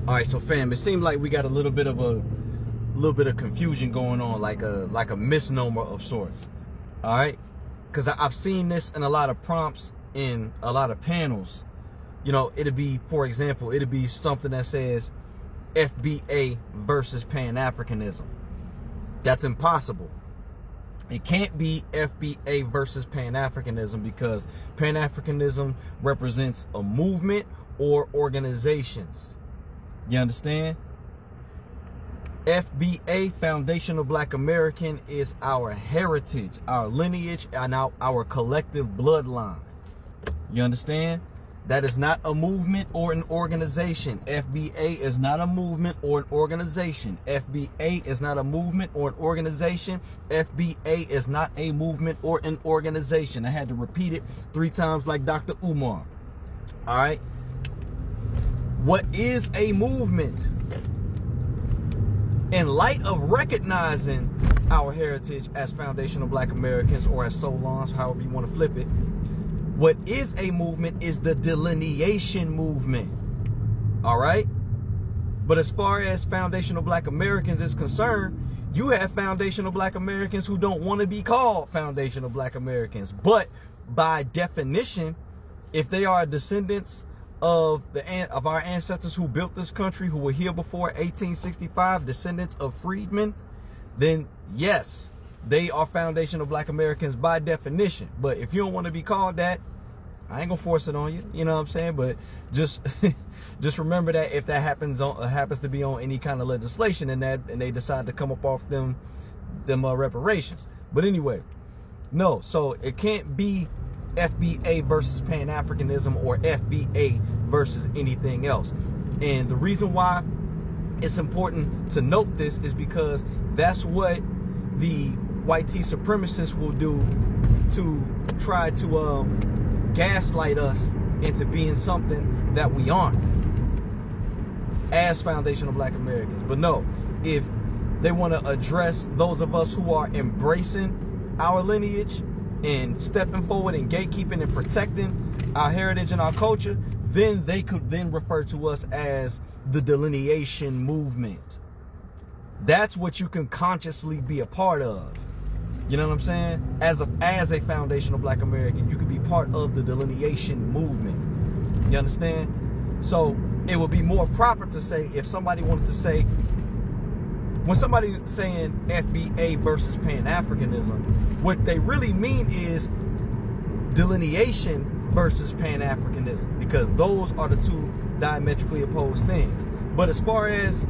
All right, so fam, it seemed like we got a little bit of confusion going on, like a misnomer of sorts. All right, because I've seen this in a lot of prompts in a lot of panels. You know, it'd be, for example, it'd be something that says FBA versus Pan-Africanism. That's impossible. It can't be FBA versus Pan-Africanism because Pan-Africanism represents a movement or organizations. You understand? FBA, Foundational Black American, is our heritage, our lineage, and our collective bloodline. You understand? That is not a movement or an organization. FBA is not a movement or an organization. FBA is not a movement or an organization. FBA is not a movement or an organization. I had to repeat it 3 times like Dr. Umar. All right. What is a movement? In light of recognizing our heritage as Foundational Black Americans, or as Solons, however you want to flip it, what is a movement is the delineation movement. All right? But as far as Foundational Black Americans is concerned, you have Foundational Black Americans who don't want to be called Foundational Black Americans. But by definition, if they are descendants of our ancestors who built this country, who were here before 1865, descendants of freedmen, then yes, they are Foundational Black Americans by definition. But if you don't want to be called that, I ain't gonna force it on you. You know what I'm saying? But just just remember that if that happens to be on any kind of legislation and they decide to come up off them reparations. But anyway, no. So it can't be FBA versus Pan-Africanism or FBA versus anything else. And the reason why it's important to note this is because that's what the white tea supremacists will do to try to gaslight us into being something that we aren't as Foundational Black Americans. But no, if they want to address those of us who are embracing our lineage and stepping forward and gatekeeping and protecting our heritage and our culture, then they could then refer to us as the delineation movement. That's what you can consciously be a part of. You know what I'm saying? As a Foundational Black American, you could be part of the delineation movement. You understand? So it would be more proper to say, if somebody wanted to say, when somebody's saying FBA versus Pan-Africanism, what they really mean is delineation versus Pan-Africanism, because those are the two diametrically opposed things. But as far as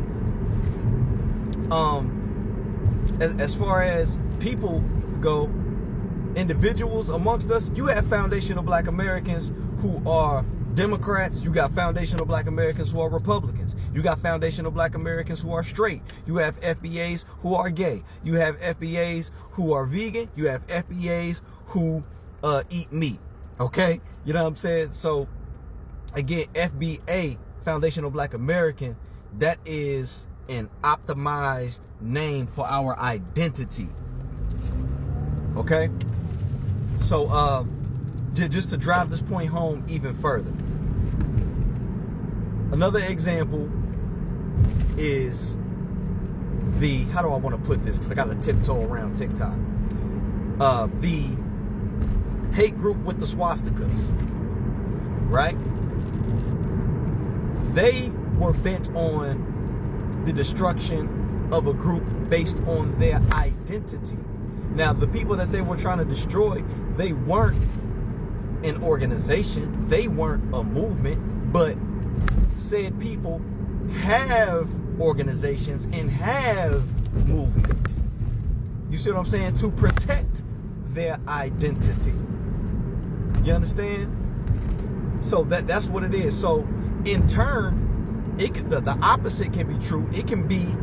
people go, individuals amongst us, you have Foundational Black Americans who are Democrats. You got Foundational Black Americans who are Republicans. You got Foundational Black Americans who are straight. You have FBAs who are gay. You have FBAs who are vegan. You have FBAs who eat meat. Okay? You know what I'm saying? So, again, FBA, Foundational Black American, that is an optimized name for our identity. Okay? So, just to drive this point home even further, another example is how do I want to put this, because I got to tiptoe around TikTok, the hate group with the swastikas, right? They were bent on the destruction of a group based on their identity. Now, the people that they were trying to destroy, they weren't an organization, they weren't a movement, but said people have organizations and have movements. You see what I'm saying? To protect their identity. You understand? So that's what it is. So in turn, the opposite can be true. It can be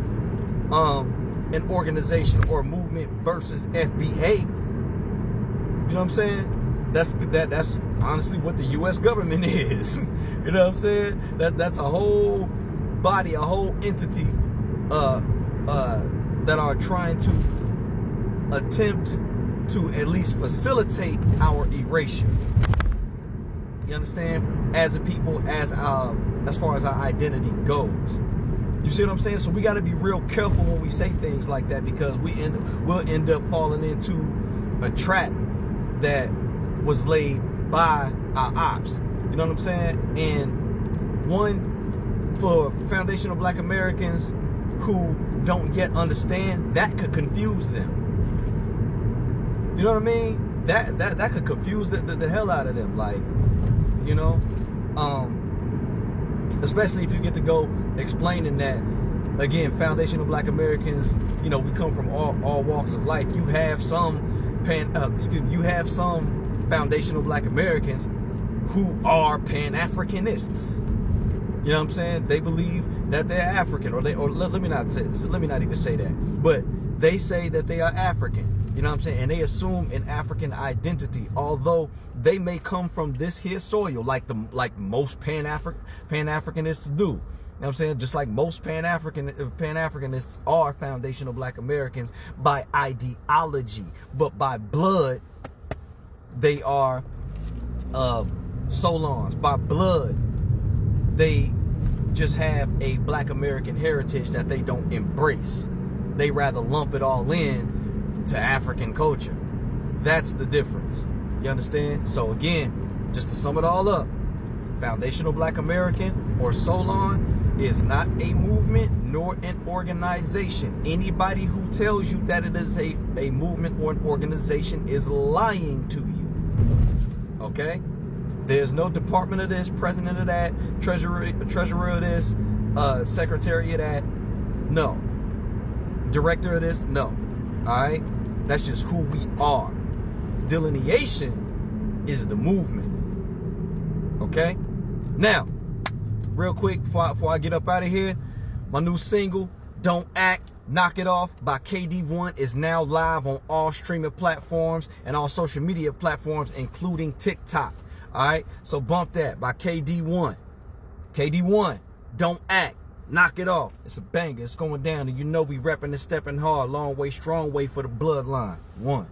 an organization or a movement versus FBA. You know what I'm saying? That's honestly what the U.S. government is. You know what I'm saying? That's a whole body, a whole entity that are trying to attempt to at least facilitate our erasure. You understand? As a people, as far as our identity goes. You see what I'm saying? So we got to be real careful when we say things like that, because we'll end up falling into a trap that was laid by our ops. You know what I'm saying? And one, for foundational Black Americans who don't yet understand, that could confuse them. You know what I mean? That could confuse the hell out of them. Like, you know, especially if you get to go explaining that, again, foundational Black Americans, you know, we come from all walks of life. You have some foundational Black Americans who are Pan-Africanists. You know what I'm saying? They believe that they're African, or let me not even say that, but they say that they are African. You know what I'm saying? And they assume an African identity, although they may come from this here soil, like most Pan-Africanists do. You know what I'm saying? Just like most Pan-Africanists are foundational Black Americans by ideology, but by blood, they are Solons. By blood, they just have a Black American heritage that they don't embrace. They rather lump it all in to African culture. That's the difference. You understand? So again, just to sum it all up, foundational Black American, or Solon, is not a movement nor an organization. Anybody who tells you that it is a movement or an organization is lying to you. Okay? There's no department of this, president of that, treasurer of this, secretary of that. No. Director of this. No. All right? That's just who we are. Delineation is the movement. Okay? Now, real quick, before I get up out of here, my new single, Don't Act, Knock It Off by KD1 is now live on all streaming platforms and all social media platforms, including TikTok. All right? So bump that by KD1. KD1, Don't Act, Knock It Off. It's a banger. It's going down. And you know we repping and stepping hard. Long way, strong way for the bloodline. One.